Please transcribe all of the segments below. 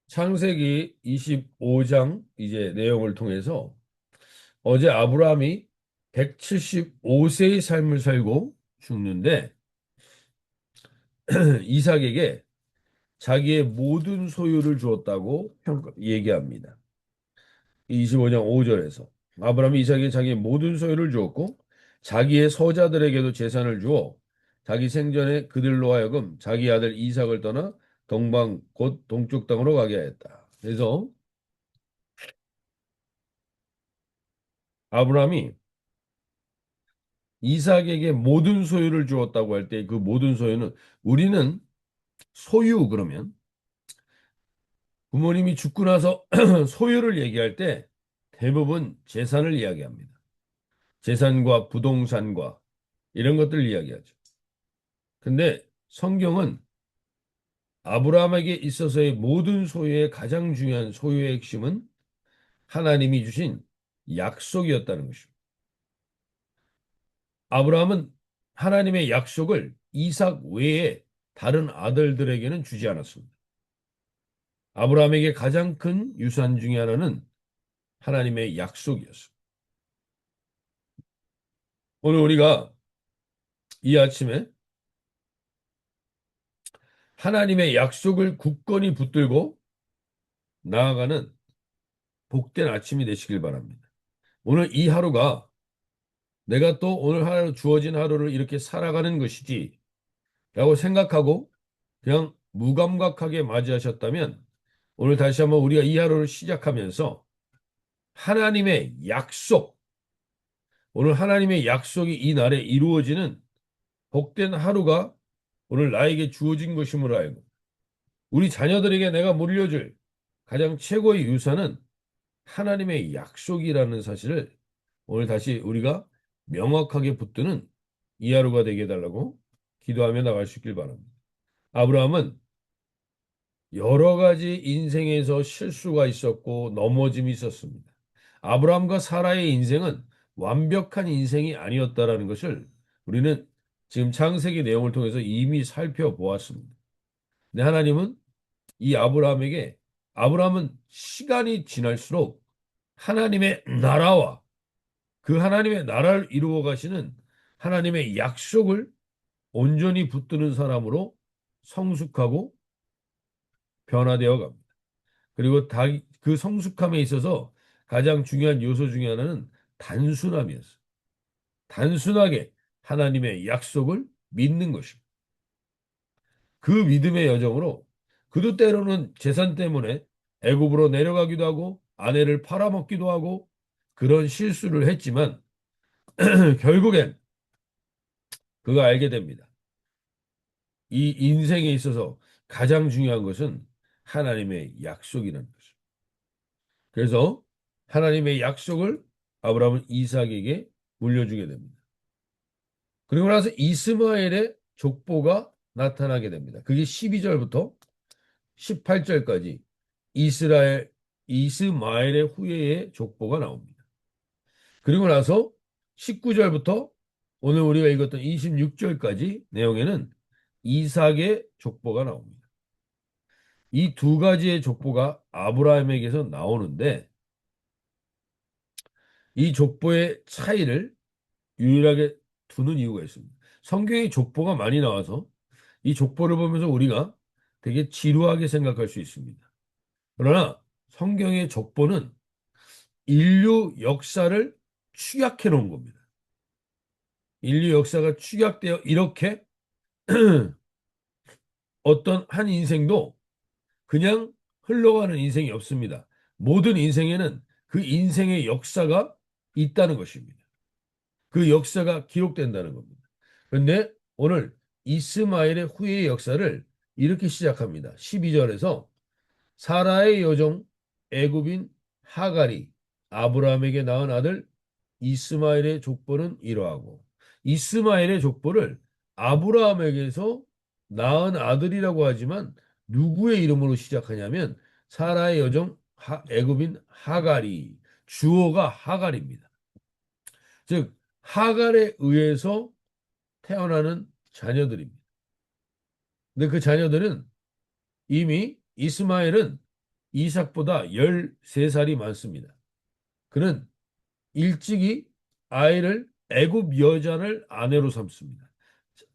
창세기 25장 이제 내용을 통해서 어제 아브라함이 175세의 삶을 살고 죽는데 이삭에게 자기의 모든 소유를 주었다고 얘기합니다. 25장 5절에서 아브라함이 이삭에게 자기의 모든 소유를 주었고 자기의 서자들에게도 재산을 주어 자기 생전에 그들로 하여금 자기 아들 이삭을 떠나 동방 곧 동쪽 땅으로 가게 하였다. 그래서 아브라함이 이삭에게 모든 소유를 주었다고 할 때 그 모든 소유는 우리는 소유 그러면 부모님이 죽고 나서 소유를 얘기할 때 대부분 재산을 이야기합니다. 재산과 부동산과 이런 것들을 이야기하죠. 근데 성경은 아브라함에게 있어서의 모든 소유의 가장 중요한 소유의 핵심은 하나님이 주신 약속이었다는 것입니다. 아브라함은 하나님의 약속을 이삭 외에 다른 아들들에게는 주지 않았습니다. 아브라함에게 가장 큰 유산 중에 하나는 하나님의 약속이었습니다. 오늘 우리가 이 아침에 하나님의 약속을 굳건히 붙들고 나아가는 복된 아침이 되시길 바랍니다. 오늘 이 하루가 내가 또 오늘 하루 주어진 하루를 이렇게 살아가는 것이지 라고 생각하고 그냥 무감각하게 맞이하셨다면 오늘 다시 한번 우리가 이 하루를 시작하면서 하나님의 약속, 오늘 하나님의 약속이 이 날에 이루어지는 복된 하루가 오늘 나에게 주어진 것임을 알고 우리 자녀들에게 내가 물려줄 가장 최고의 유산은 하나님의 약속이라는 사실을 오늘 다시 우리가 명확하게 붙드는 이 하루가 되게 해달라고 기도하며 나갈 수 있길 바랍니다. 아브라함은 여러 가지 인생에서 실수가 있었고 넘어짐이 있었습니다. 아브라함과 사라의 인생은 완벽한 인생이 아니었다라는 것을 우리는 지금 창세기 내용을 통해서 이미 살펴보았습니다. 근데 하나님은 이 아브라함은 시간이 지날수록 하나님의 나라와 그 하나님의 나라를 이루어 가시는 하나님의 약속을 온전히 붙드는 사람으로 성숙하고 변화되어 갑니다. 그리고 그 성숙함에 있어서 가장 중요한 요소 중에 하나는 단순함이었어요. 단순하게 하나님의 약속을 믿는 것입니다. 그 믿음의 여정으로 그도 때로는 재산 때문에 애굽으로 내려가기도 하고 아내를 팔아먹기도 하고 그런 실수를 했지만 결국엔 그가 알게 됩니다. 이 인생에 있어서 가장 중요한 것은 하나님의 약속이라는 것입니다. 그래서 하나님의 약속을 아브라함은 이삭에게 물려주게 됩니다. 그리고 나서 이스마엘의 족보가 나타나게 됩니다. 그게 12절부터 18절까지 이스마엘의 후예의 족보가 나옵니다. 그리고 나서 19절부터 오늘 우리가 읽었던 26절까지 내용에는 이삭의 족보가 나옵니다. 이 두 가지의 족보가 아브라함에게서 나오는데 이 족보의 차이를 유일하게 두는 이유가 있습니다. 성경에 족보가 많이 나와서 이 족보를 보면서 우리가 되게 지루하게 생각할 수 있습니다. 그러나 성경의 족보는 인류 역사를 축약해 놓은 겁니다. 인류 역사가 축약되어 이렇게 어떤 한 인생도 그냥 흘러가는 인생이 없습니다. 모든 인생에는 그 인생의 역사가 있다는 것입니다. 그 역사가 기록된다는 겁니다. 그런데 오늘 이스마엘의 후예의 역사를 이렇게 시작합니다. 12절에서 사라의 여종 애굽인 하갈이 아브라함에게 낳은 아들 이스마엘의 족보는 이러하고 이스마엘의 족보를 아브라함에게서 낳은 아들이라고 하지만 누구의 이름으로 시작하냐면 사라의 여종 애굽인 하갈이 주어가 하갈입니다. 즉 하갈에 의해서 태어나는 자녀들입니다. 근데 그 자녀들은 이미 이스마엘은 이삭보다 13살이 많습니다. 그는 일찍이 아이를 애굽 여자를 아내로 삼습니다.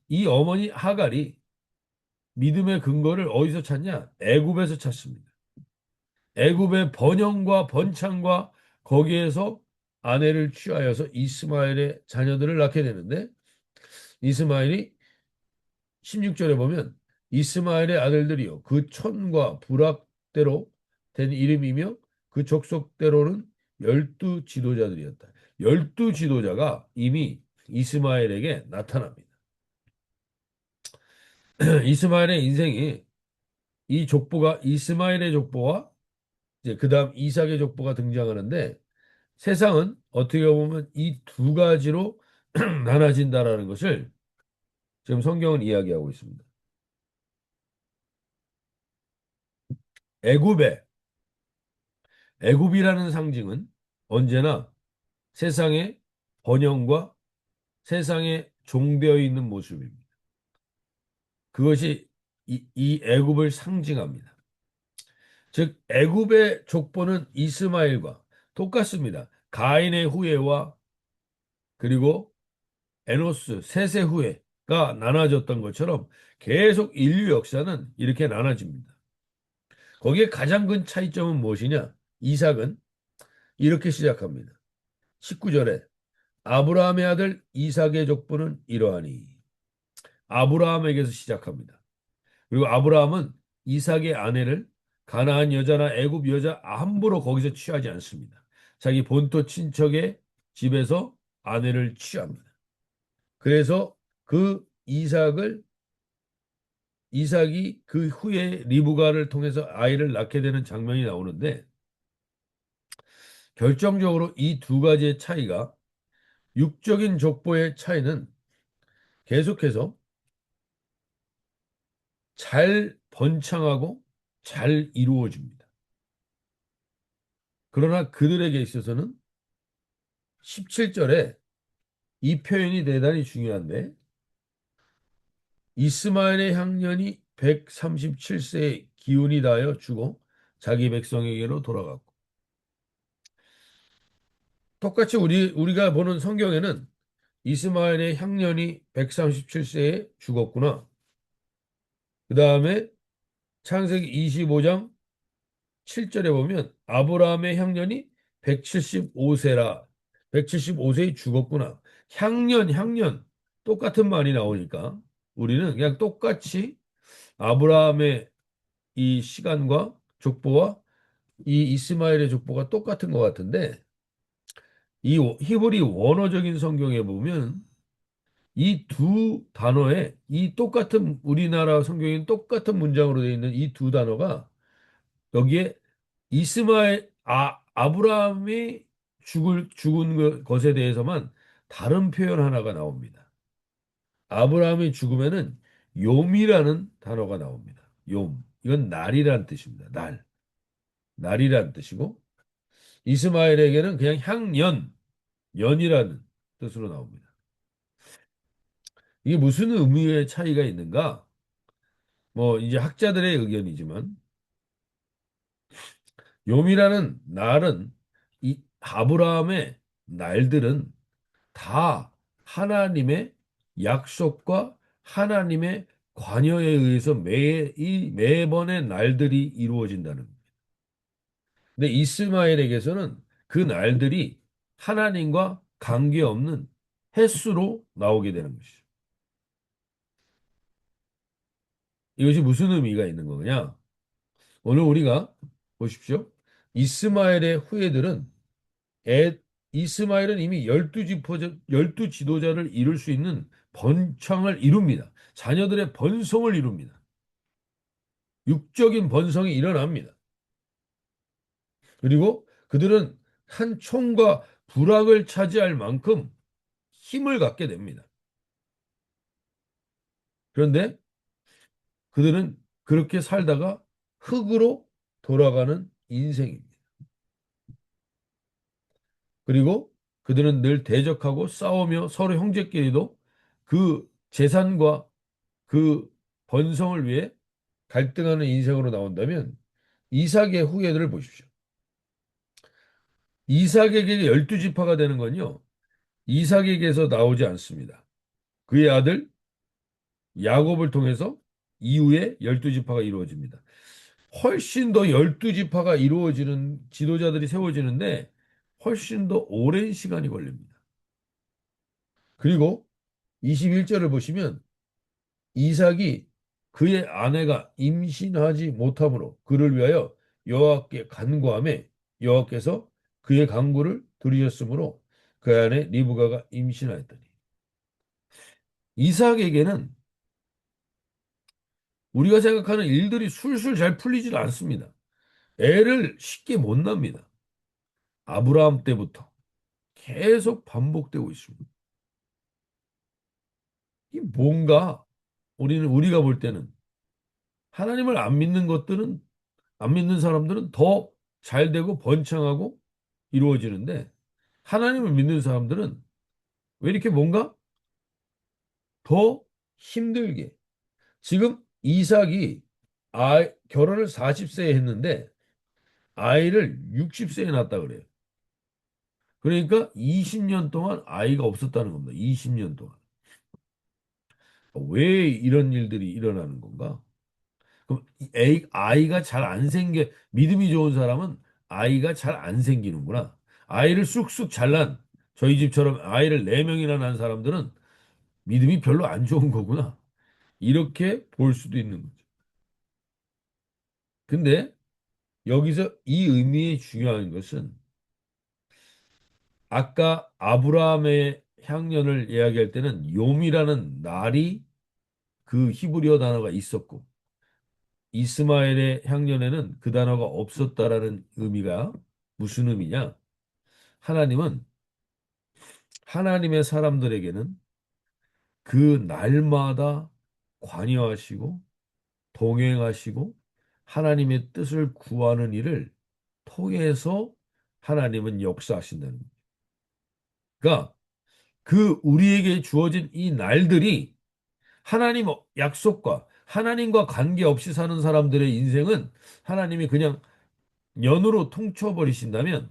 이 어머니 하갈이 믿음의 근거를 어디서 찾냐? 애굽에서 찾습니다. 애굽의 번영과 번창과 거기에서 아내를 취하여서 이스마엘의 자녀들을 낳게 되는데 이스마엘이 16절에 보면 이스마엘의 아들들이요 그 촌과 부락대로 된 이름이며 그 족속대로는 12 지도자들이었다. 12 지도자가 이미 이스마엘에게 나타납니다. 이스마엘의 인생이 이 족보가 이스마엘의 족보와 이제 그다음 이삭의 족보가 등장하는데 세상은 어떻게 보면 이 두 가지로 나눠진다라는 것을 지금 성경은 이야기하고 있습니다. 애굽의 애굽이라는 상징은 언제나 세상의 번영과 세상에 종되어 있는 모습입니다. 그것이 이 애굽을 상징합니다. 즉 애굽의 족보는 이스마엘과 똑같습니다. 가인의 후예와 그리고 에노스 셋의 후예가 나눠졌던 것처럼 계속 인류 역사는 이렇게 나눠집니다. 거기에 가장 큰 차이점은 무엇이냐? 이삭은 이렇게 시작합니다. 19절에 아브라함의 아들 이삭의 족보는 이러하니 아브라함에게서 시작합니다. 그리고 아브라함은 이삭의 아내를 가나안 여자나 애굽 여자 함부로 거기서 취하지 않습니다. 자기 본토 친척의 집에서 아내를 취합니다. 그래서 그 이삭이 그 후에 리브가를 통해서 아이를 낳게 되는 장면이 나오는데 결정적으로 이 두 가지의 차이가 육적인 족보의 차이는 계속해서 잘 번창하고 잘 이루어집니다. 그러나 그들에게 있어서는 17절에 이 표현이 대단히 중요한데 이스마엘의 향년이 137세의 기운이 닿아 죽어 자기 백성에게로 돌아갔고 똑같이 우리가 보는 성경에는 이스마엘의 향년이 137세에 죽었구나. 그 다음에 창세기 25장 7절에 보면 아브라함의 향년이 175세라. 175세에 죽었구나. 향년 똑같은 말이 나오니까 우리는 그냥 똑같이 아브라함의 이 시간과 족보와 이 이스마엘의 족보가 똑같은 것 같은데 이 히브리 원어적인 성경에 보면 이 두 단어에 이 똑같은 우리나라 성경인 똑같은 문장으로 되어 있는 이 두 단어가 여기에 아브라함이 죽은 것에 대해서만 다른 표현 하나가 나옵니다. 아브라함이 죽으면은 욤이라는 단어가 나옵니다. 욤. 이건 날이라는 뜻입니다. 날이라는 뜻이고 이스마엘에게는 그냥 연이라는 뜻으로 나옵니다. 이게 무슨 의미의 차이가 있는가? 뭐 이제 학자들의 의견이지만 욤이라는 날은 이 아브라함의 날들은 다 하나님의 약속과 하나님의 관여에 의해서 매번의 날들이 이루어진다는 거예요. 근데 이스마엘에게서는 그 날들이 하나님과 관계없는 횟수로 나오게 되는 것이죠. 이것이 무슨 의미가 있는 거냐? 오늘 우리가 보십시오. 이스마엘의 후예들은 애, 이스마엘은 이미 12지도자를 이룰 수 있는 번창을 이룹니다. 자녀들의 번성을 이룹니다. 육적인 번성이 일어납니다. 그리고 그들은 한 총과 부락을 차지할 만큼 힘을 갖게 됩니다. 그런데 그들은 그렇게 살다가 흙으로 돌아가는 인생입니다. 그리고 그들은 늘 대적하고 싸우며 서로 형제끼리도 그 재산과 그 번성을 위해 갈등하는 인생으로 나온다면 이삭의 후예들을 보십시오. 이삭에게 12지파가 되는 건요. 이삭에게서 나오지 않습니다. 그의 아들 야곱을 통해서 이후에 12지파가 이루어집니다. 훨씬 더 12지파가 이루어지는 지도자들이 세워지는데 훨씬 더 오랜 시간이 걸립니다. 그리고 21절을 보시면 이삭이 그의 아내가 임신하지 못함으로 그를 위하여 여호와께 간구하매 여호와께서 그의 간구를 들으셨으므로 그 아내 리브가가 임신하였더니 이삭에게는 우리가 생각하는 일들이 술술 잘 풀리질 않습니다. 애를 쉽게 못 납니다. 아브라함 때부터 계속 반복되고 있습니다. 이 뭔가 우리가 볼 때는 하나님을 안 믿는 것들은 안 믿는 사람들은 더 잘 되고 번창하고 이루어지는데 하나님을 믿는 사람들은 왜 이렇게 뭔가 더 힘들게 지금 이삭이 결혼을 40세에 했는데 아이를 60세에 낳았다 그래요. 그러니까 20년 동안 아이가 없었다는 겁니다. 20년 동안. 왜 이런 일들이 일어나는 건가? 그럼 아이가 잘 안 믿음이 좋은 사람은 아이가 잘 안 생기는구나. 아이를 쑥쑥 잘난, 저희 집처럼 아이를 4명이나 낳은 사람들은 믿음이 별로 안 좋은 거구나. 이렇게 볼 수도 있는 거죠. 근데 여기서 이 의미의 중요한 것은 아까 아브라함의 향년을 이야기할 때는 욤이라는 날이 그 히브리어 단어가 있었고 이스마엘의 향년에는 그 단어가 없었다라는 의미가 무슨 의미냐? 하나님은 하나님의 사람들에게는 그 날마다 관여하시고 동행하시고 하나님의 뜻을 구하는 일을 통해서 하나님은 역사하신다는 거예요. 그러니까 그 우리에게 주어진 이 날들이 하나님 약속과 하나님과 관계없이 사는 사람들의 인생은 하나님이 그냥 연으로 통쳐버리신다면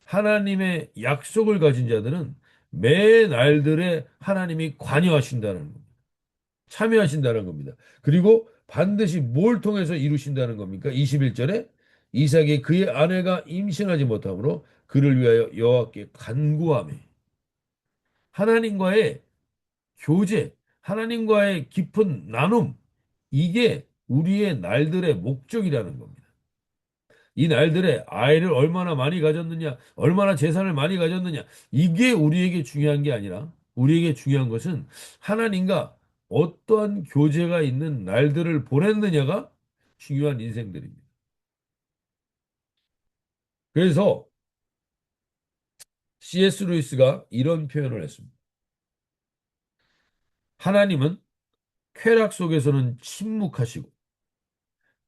하나님의 약속을 가진 자들은 매 날들에 하나님이 관여하신다는 겁니다. 참여하신다는 겁니다. 그리고 반드시 뭘 통해서 이루신다는 겁니까? 21절에 이삭이 그의 아내가 임신하지 못하므로 그를 위하여 여호와께 간구하며 하나님과의 교제, 하나님과의 깊은 나눔, 이게 우리의 날들의 목적이라는 겁니다. 이 날들에 아이를 얼마나 많이 가졌느냐, 얼마나 재산을 많이 가졌느냐, 이게 우리에게 중요한 게 아니라 우리에게 중요한 것은 하나님과 어떠한 교제가 있는 날들을 보냈느냐가 중요한 인생들입니다. 그래서 C.S. 루이스가 이런 표현을 했습니다. 하나님은 쾌락 속에서는 침묵하시고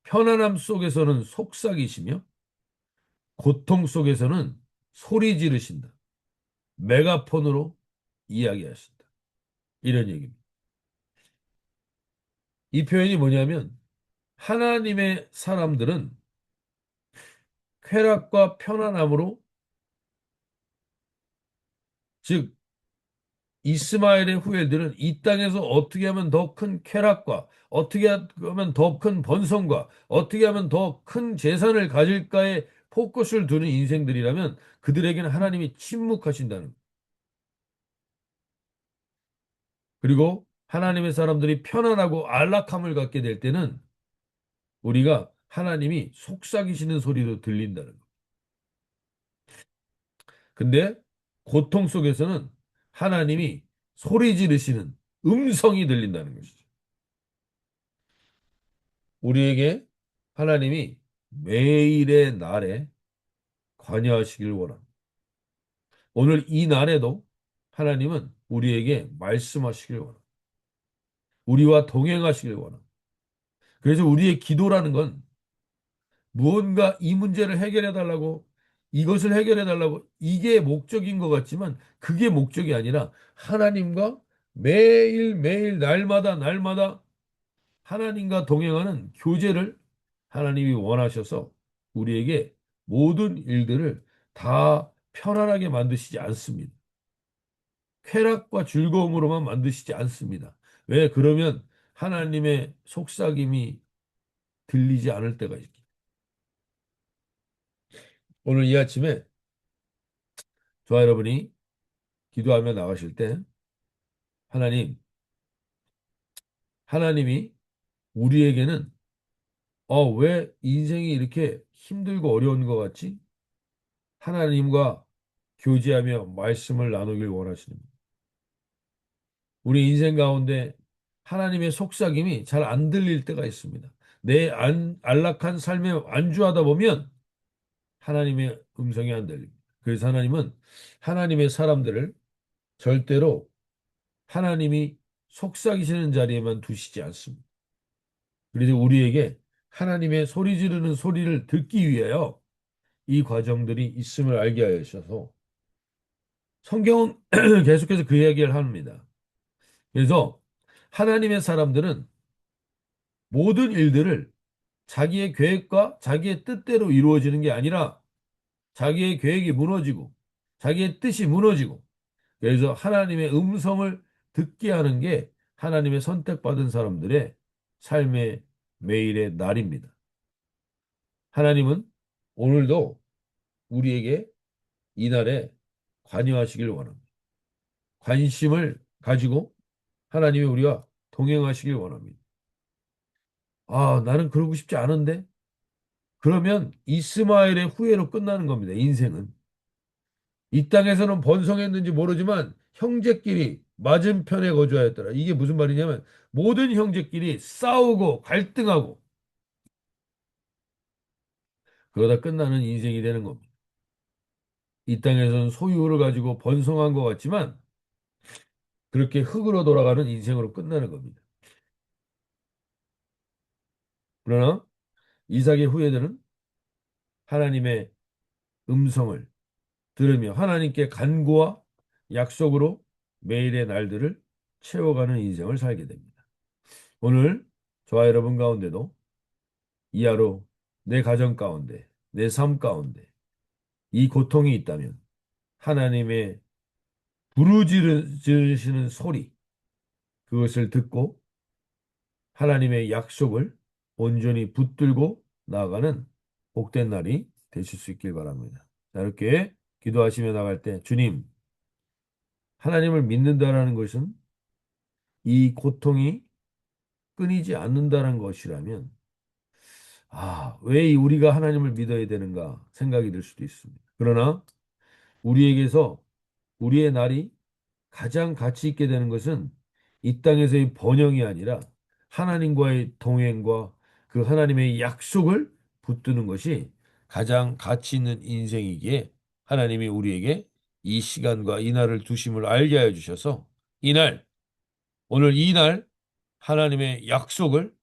편안함 속에서는 속삭이시며 고통 속에서는 소리 지르신다. 메가폰으로 이야기하신다. 이런 얘기입니다. 이 표현이 뭐냐면 하나님의 사람들은 쾌락과 편안함으로 즉 이스마엘의 후예들은 이 땅에서 어떻게 하면 더 큰 쾌락과 어떻게 하면 더 큰 번성과 어떻게 하면 더 큰 재산을 가질까에 포커스를 두는 인생들이라면 그들에게는 하나님이 침묵하신다는 것. 그리고 하나님의 사람들이 편안하고 안락함을 갖게 될 때는 우리가 하나님이 속삭이시는 소리도 들린다는 것. 근데 고통 속에서는 하나님이 소리 지르시는 음성이 들린다는 것이죠. 우리에게 하나님이 매일의 날에 관여하시길 원합니다. 오늘 이 날에도 하나님은 우리에게 말씀하시길 원합니다. 우리와 동행하시길 원합니다. 그래서 우리의 기도라는 건 무언가 이 문제를 해결해 달라고 이것을 해결해 달라고 이게 목적인 것 같지만 그게 목적이 아니라 하나님과 매일매일 날마다 하나님과 동행하는 교제를 하나님이 원하셔서 우리에게 모든 일들을 다 편안하게 만드시지 않습니다. 쾌락과 즐거움으로만 만드시지 않습니다. 왜? 그러면 하나님의 속삭임이 들리지 않을 때가 있습니다. 오늘 이 아침에 저와 여러분이 기도하며 나가실 때 하나님, 하나님이 우리에게는 왜 인생이 이렇게 힘들고 어려운 것 같지? 하나님과 교제하며 말씀을 나누길 원하시는 분. 우리 인생 가운데 하나님의 속삭임이 잘 안 들릴 때가 있습니다. 내 안락한 삶에 안주하다 보면 하나님의 음성이 안 들립니다. 그래서 하나님은 하나님의 사람들을 절대로 하나님이 속삭이시는 자리에만 두시지 않습니다. 그래서 우리에게 하나님의 소리 지르는 소리를 듣기 위하여 이 과정들이 있음을 알게 하셔서 성경은 계속해서 그 이야기를 합니다. 그래서 하나님의 사람들은 모든 일들을 자기의 계획과 자기의 뜻대로 이루어지는 게 아니라 자기의 계획이 무너지고 자기의 뜻이 무너지고 그래서 하나님의 음성을 듣게 하는 게 하나님의 선택받은 사람들의 삶의 매일의 날입니다. 하나님은 오늘도 우리에게 이 날에 관여하시길 원합니다. 관심을 가지고 하나님이 우리와 동행하시길 원합니다. 나는 그러고 싶지 않은데? 그러면 이스마엘의 후예로 끝나는 겁니다. 인생은. 이 땅에서는 번성했는지 모르지만 형제끼리 맞은편에 거주하였더라. 이게 무슨 말이냐면 모든 형제끼리 싸우고 갈등하고 그러다 끝나는 인생이 되는 겁니다. 이 땅에서는 소유를 가지고 번성한 것 같지만 그렇게 흙으로 돌아가는 인생으로 끝나는 겁니다. 그러나 이삭의 후예들은 하나님의 음성을 들으며 하나님께 간구와 약속으로 매일의 날들을 채워가는 인생을 살게 됩니다. 오늘 저와 여러분 가운데도 이 하루 내 가정 가운데, 내 삶 가운데 이 고통이 있다면 하나님의 부르짖으시는 소리 그것을 듣고 하나님의 약속을 온전히 붙들고 나아가는 복된 날이 되실 수 있길 바랍니다. 자, 이렇게 기도하시며 나갈 때 주님, 하나님을 믿는다라는 것은 이 고통이 끊이지 않는다는 것이라면 왜 우리가 하나님을 믿어야 되는가 생각이 들 수도 있습니다. 그러나 우리에게서 우리의 날이 가장 가치 있게 되는 것은 이 땅에서의 번영이 아니라 하나님과의 동행과 그 하나님의 약속을 붙드는 것이 가장 가치 있는 인생이기에 하나님이 우리에게 이 시간과 이 날을 두심을 알게 하여 주셔서 오늘 이 날 하나님의 약속을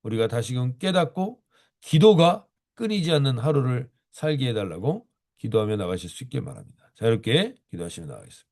우리가 다시금 깨닫고 기도가 끊이지 않는 하루를 살게 해달라고 기도하며 나가실 수 있게 바랍니다. 자, 이렇게 기도하시며 나가겠습니다.